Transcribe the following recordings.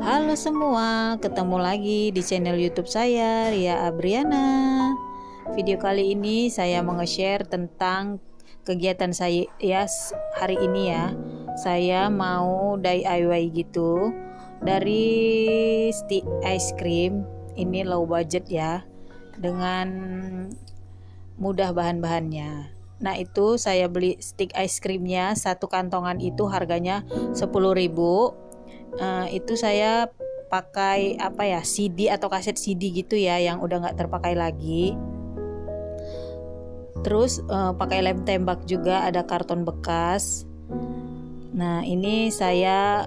Halo semua, ketemu lagi di channel YouTube saya, Ria Abriana. Video kali ini saya mau nge-share tentang kegiatan saya ya hari ini ya. Saya mau DIY gitu dari stick ice cream. Ini low budget ya, dengan mudah bahan-bahannya. Nah, itu saya beli stick ice creamnya, satu kantongan itu harganya 10.000. Itu saya pakai CD atau kaset CD gitu ya, yang udah nggak terpakai lagi. Terus pakai lem tembak juga, ada karton bekas. Nah, ini saya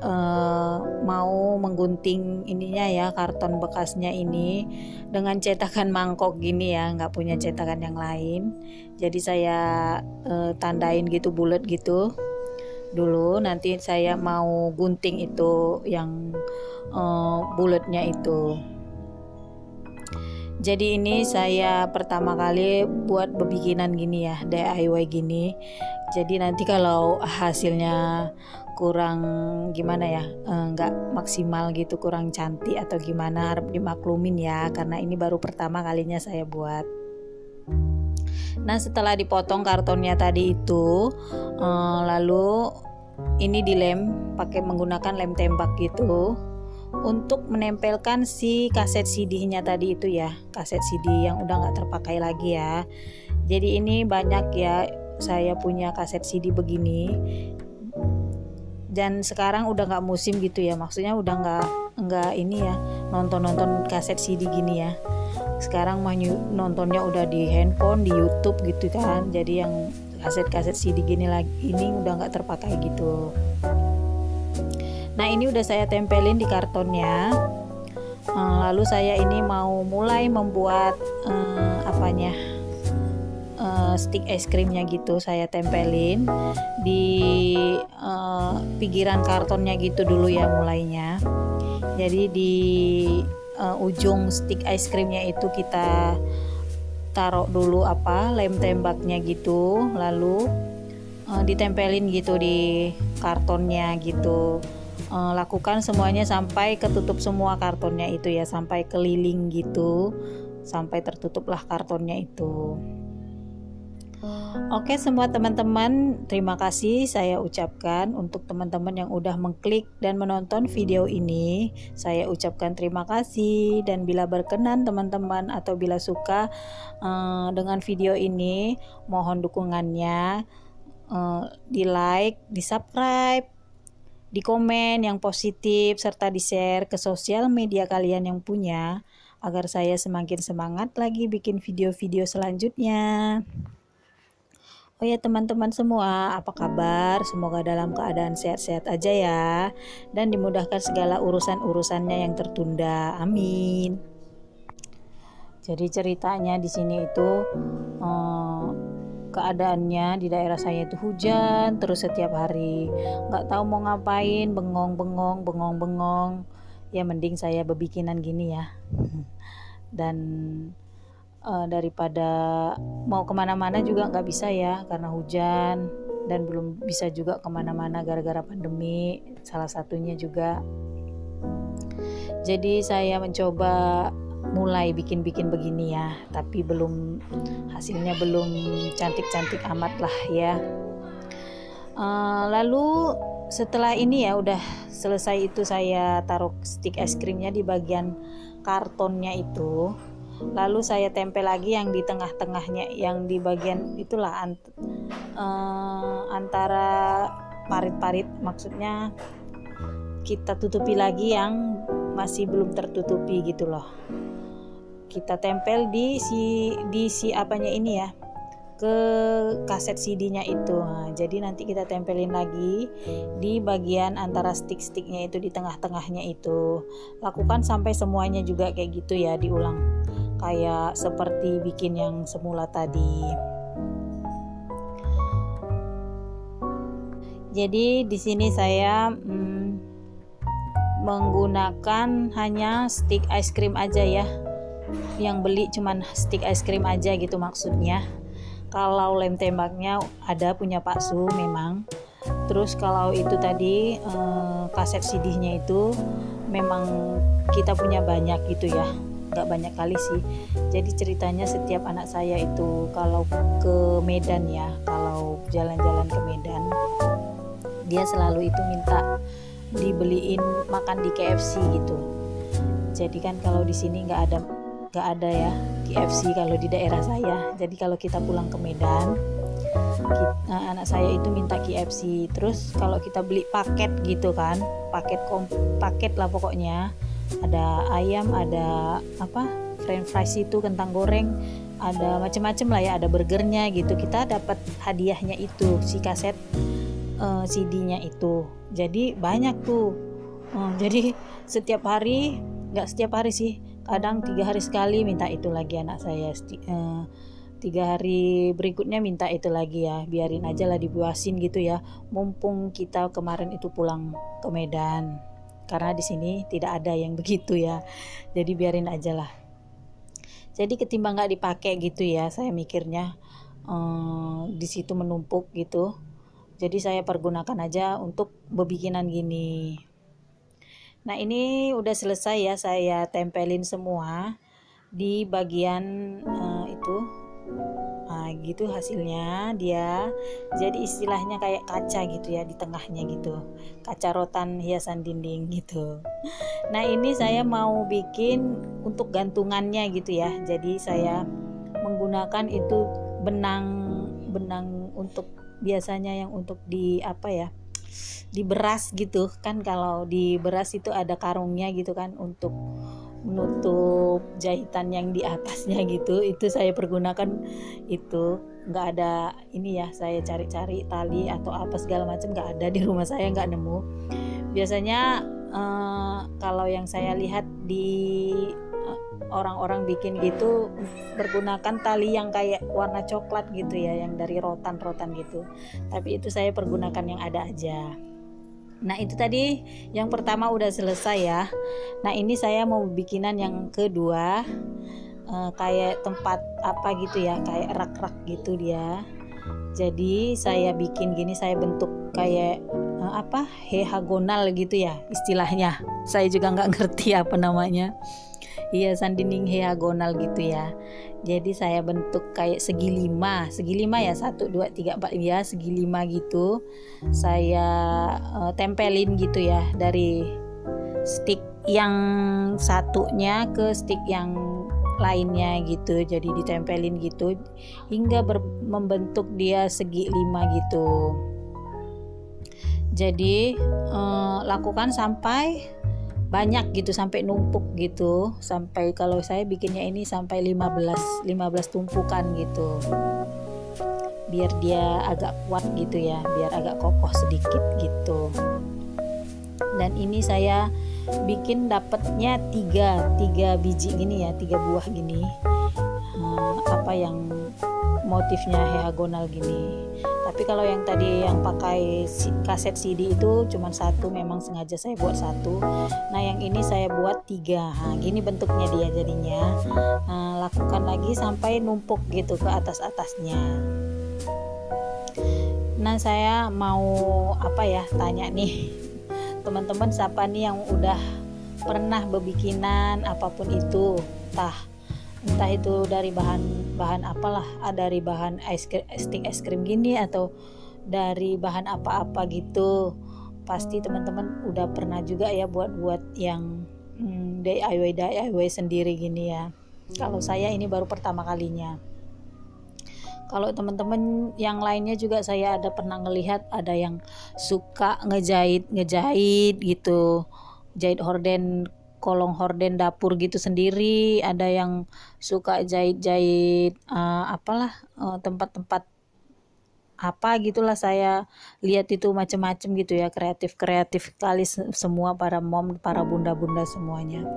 mau menggunting ininya ya, karton bekasnya ini dengan cetakan mangkok gini ya, nggak punya cetakan yang lain. Jadi saya tandain gitu, bulat gitu dulu. Nanti saya mau gunting itu yang bulatnya itu. Jadi ini saya pertama kali buat bikinan gini ya, DIY gini. Jadi nanti kalau hasilnya kurang gimana ya, nggak maksimal gitu, kurang cantik atau gimana, harap dimaklumin ya, karena ini baru pertama kalinya saya buat. Nah, setelah dipotong kartonnya tadi itu, lalu ini dilem pakai menggunakan lem tembak gitu untuk menempelkan si kaset CD-nya tadi itu ya, kaset CD yang udah nggak terpakai lagi ya. Jadi ini banyak ya, saya punya kaset CD begini, dan sekarang udah nggak musim gitu ya, maksudnya udah nggak ini ya, nonton kaset CD gini ya. Sekarang mah nontonnya udah di handphone, di YouTube gitu kan. Jadi yang kaset CD gini lagi ini udah nggak terpakai gitu. Nah, ini udah saya tempelin di kartonnya. Lalu saya ini mau mulai membuat stick es krimnya gitu. Saya tempelin di pinggiran kartonnya gitu dulu ya mulainya. Jadi di ujung stick ice creamnya itu kita taruh dulu lem tembaknya gitu, lalu ditempelin gitu di kartonnya gitu. Lakukan semuanya sampai ketutup semua kartonnya itu ya, sampai keliling gitu, sampai tertutuplah kartonnya itu. Oke semua teman-teman, terima kasih saya ucapkan untuk teman-teman yang udah mengklik dan menonton video ini. Saya ucapkan terima kasih, dan bila berkenan teman-teman atau bila suka dengan video ini, mohon dukungannya, di like, di subscribe, di komen yang positif, serta di share ke sosial media kalian yang punya, agar saya semakin semangat lagi bikin video-video selanjutnya. Oh ya teman-teman semua, apa kabar? Semoga dalam keadaan sehat-sehat aja ya, dan dimudahkan segala urusan-urusannya yang tertunda. Amin. Jadi ceritanya di sini itu keadaannya di daerah saya itu hujan terus setiap hari, nggak tahu mau ngapain, bengong. Ya mending saya bebikinan gini ya. Dan daripada mau kemana-mana juga nggak bisa ya karena hujan, dan belum bisa juga kemana-mana gara-gara pandemi salah satunya juga. Jadi saya mencoba mulai bikin-bikin begini ya, tapi hasilnya belum cantik-cantik amat lah ya. Lalu setelah ini ya udah selesai itu, saya taruh stick es krimnya di bagian kartonnya itu. Lalu saya tempel lagi yang di tengah-tengahnya, yang di bagian itulah antara parit-parit, maksudnya kita tutupi lagi yang masih belum tertutupi gitu loh. Kita tempel di si apanya ini ya, ke kaset CD-nya itu. Nah, jadi nanti kita tempelin lagi di bagian antara stick-sticknya itu, di tengah-tengahnya itu. Lakukan sampai semuanya juga kayak gitu ya, diulang kayak seperti bikin yang semula tadi. Jadi di sini saya menggunakan hanya stick ice cream aja ya. Yang beli cuman stick ice cream aja gitu maksudnya. Kalau lem tembaknya ada punya Pak Su memang. Terus kalau itu tadi kaset CD-nya itu memang kita punya banyak gitu ya, nggak banyak kali sih. Jadi ceritanya setiap anak saya itu kalau ke Medan ya, kalau jalan-jalan ke Medan, dia selalu itu minta dibeliin makan di KFC gitu. Jadi kan kalau di sini nggak ada ya KFC kalau di daerah saya. Jadi kalau kita pulang ke Medan, anak saya itu minta KFC. Terus kalau kita beli paket gitu kan, paket lah pokoknya, ada ayam, ada apa, french fries itu, kentang goreng, ada macam-macam lah ya, ada burgernya gitu. Kita dapat hadiahnya itu si kaset CD-nya itu. Jadi banyak tuh. Jadi setiap hari, nggak setiap hari sih, kadang 3 hari sekali minta itu lagi anak saya. 3 hari berikutnya minta itu lagi ya, biarin aja lah, dibuasin gitu ya, mumpung kita kemarin itu pulang ke Medan, karena di sini tidak ada yang begitu ya, jadi biarin aja lah. Jadi ketimbang nggak dipakai gitu ya, saya mikirnya di situ menumpuk gitu, jadi saya pergunakan aja untuk bebikinan gini. Nah ini udah selesai ya, saya tempelin semua di bagian itu. Nah gitu hasilnya dia, jadi istilahnya kayak kaca gitu ya, di tengahnya gitu, kaca rotan hiasan dinding gitu. Nah ini saya mau bikin untuk gantungannya gitu ya, jadi saya menggunakan itu benang untuk, biasanya yang untuk di apa ya, di beras gitu kan. Kalau di beras itu ada karungnya gitu kan, untuk menutup jahitan yang di atasnya gitu. Itu saya pergunakan itu. Nggak ada ini ya, saya cari-cari tali atau apa segala macam, nggak ada di rumah saya, nggak nemu. Biasanya kalau yang saya lihat di orang-orang bikin gitu, pergunakan tali yang kayak warna coklat gitu ya, yang dari rotan-rotan gitu. Tapi itu saya pergunakan yang ada aja. Nah itu tadi yang pertama udah selesai ya. Nah ini saya mau bikinan yang kedua, kayak tempat apa gitu ya, kayak rak-rak gitu dia. Jadi saya bikin gini, saya bentuk kayak apa, hexagonal gitu ya istilahnya. Saya juga nggak ngerti apa namanya, hiasan dinding hexagonal gitu ya. Jadi saya bentuk kayak segi lima ya, 1, 2, 3, 4 ya, segi 5 gitu. Saya tempelin gitu ya, dari stick yang satunya ke stick yang lainnya gitu. Jadi ditempelin gitu hingga membentuk dia segi 5 gitu. Jadi lakukan sampai banyak gitu, sampai numpuk gitu, sampai kalau saya bikinnya ini sampai 15 tumpukan gitu, biar dia agak kuat gitu ya, biar agak kokoh sedikit gitu. Dan ini saya bikin dapatnya 3 biji gini ya, 3 buah gini, apa yang motifnya hexagonal gini. Tapi kalau yang tadi yang pakai kaset CD itu cuma 1, memang sengaja saya buat 1. Nah yang ini saya buat 3. Nah, gini bentuknya dia jadinya. Nah, lakukan lagi sampai numpuk gitu ke atasnya. Nah saya mau apa ya, tanya nih teman-teman, siapa nih yang udah pernah bebikinan apapun itu, entah itu dari bahan apalah, dari bahan stick es krim gini, atau dari bahan apa-apa gitu. Pasti teman-teman udah pernah juga ya buat yang DIY sendiri gini ya. Kalau saya ini baru pertama kalinya. Kalau teman-teman yang lainnya juga saya ada pernah ngelihat, ada yang suka ngejahit gitu, jahit horden, kolong horden dapur gitu sendiri. Ada yang suka jahit apalah, tempat-tempat apa gitulah, saya lihat itu macam-macam gitu ya, kreatif kali semua, para mom, para bunda-bunda semuanya.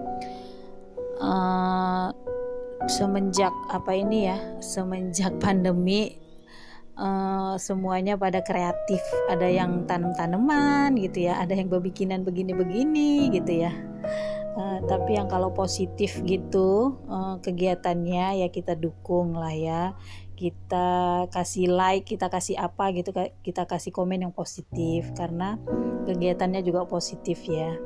Semenjak apa ini ya, semenjak pandemi, semuanya pada kreatif. Ada yang tanam-tanaman gitu ya, ada yang berbikinan begini-begini gitu ya. Tapi yang kalau positif gitu kegiatannya ya kita dukung lah ya, kita kasih like, kita kasih apa gitu, kita kasih komen yang positif, karena kegiatannya juga positif ya.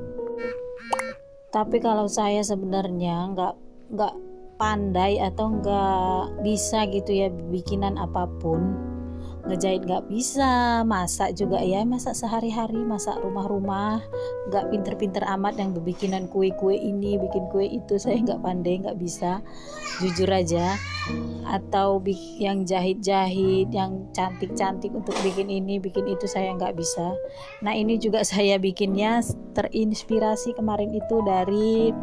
Tapi kalau saya sebenarnya nggak pandai atau nggak bisa gitu ya bikinan apapun. Ngejahit nggak bisa, masak juga ya, masak sehari-hari, masak rumah-rumah, nggak pinter-pinter amat yang bikinan kue-kue ini, bikin kue itu, saya nggak pandai, nggak bisa, jujur aja. Atau yang jahit-jahit, yang cantik-cantik untuk bikin ini, bikin itu, saya nggak bisa. Nah ini juga saya bikinnya terinspirasi kemarin itu dari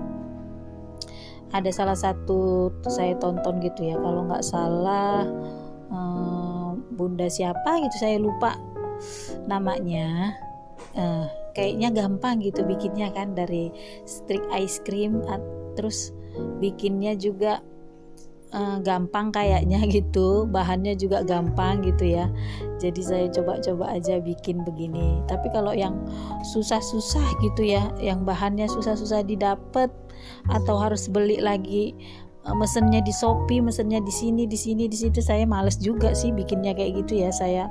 ada salah satu saya tonton gitu ya, kalau nggak salah bunda siapa gitu, saya lupa namanya. Kayaknya gampang gitu bikinnya kan, dari stick ice cream, terus bikinnya juga gampang kayaknya gitu, bahannya juga gampang gitu ya. Jadi saya coba-coba aja bikin begini. Tapi kalau yang susah-susah gitu ya, yang bahannya susah-susah didapat atau harus beli lagi, mesennya di Shopee, mesennya di sini, di situ, saya males juga sih bikinnya kayak gitu ya. Saya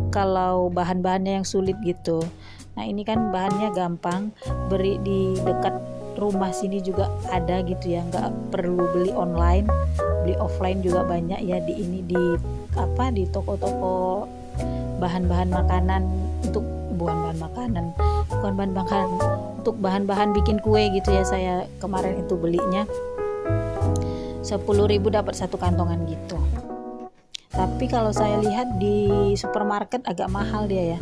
kalau bahan-bahannya yang sulit gitu. Nah ini kan bahannya gampang, beri di dekat rumah sini juga ada gitu ya, nggak perlu beli online, beli offline juga banyak ya di toko-toko bahan-bahan makanan, untuk untuk bahan-bahan bikin kue gitu ya. Saya kemarin itu belinya 10.000 dapat satu kantongan gitu. Tapi kalau saya lihat di supermarket agak mahal dia ya,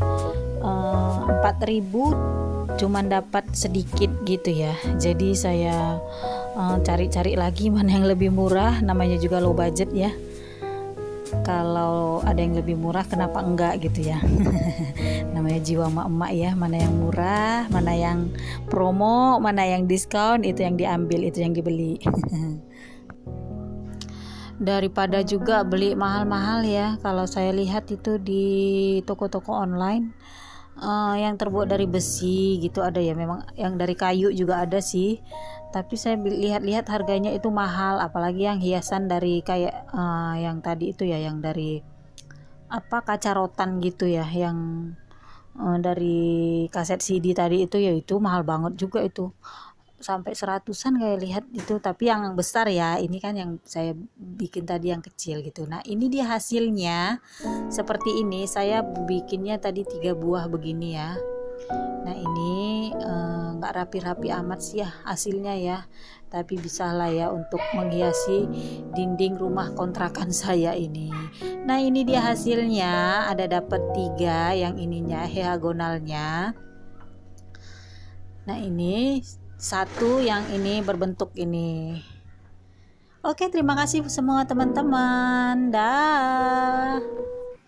4.000 cuman dapat sedikit gitu ya. Jadi saya cari-cari lagi mana yang lebih murah, namanya juga low budget ya. Kalau ada yang lebih murah kenapa enggak gitu ya. Namanya jiwa emak-emak ya, mana yang murah, mana yang promo, mana yang diskon, itu yang diambil, itu yang dibeli. Daripada juga beli mahal-mahal ya, kalau saya lihat itu di toko-toko online yang terbuat dari besi gitu ada ya, memang yang dari kayu juga ada sih, tapi saya lihat-lihat harganya itu mahal, apalagi yang hiasan dari kayak yang tadi itu ya, yang dari kaca rotan gitu ya, yang dari kaset CD tadi itu ya, itu mahal banget juga itu, sampai 100-an kayak lihat itu. Tapi yang besar ya, ini kan yang saya bikin tadi yang kecil gitu. Nah ini dia hasilnya seperti ini. Saya bikinnya tadi 3 buah begini ya. Nah ini nggak rapi-rapi amat sih ya hasilnya ya, tapi bisa lah ya untuk menghiasi dinding rumah kontrakan saya ini. Nah ini dia hasilnya, ada dapat 3 yang ininya hexagonalnya. Nah ini satu yang ini berbentuk ini. Oke, terima kasih semua teman-teman. Dah.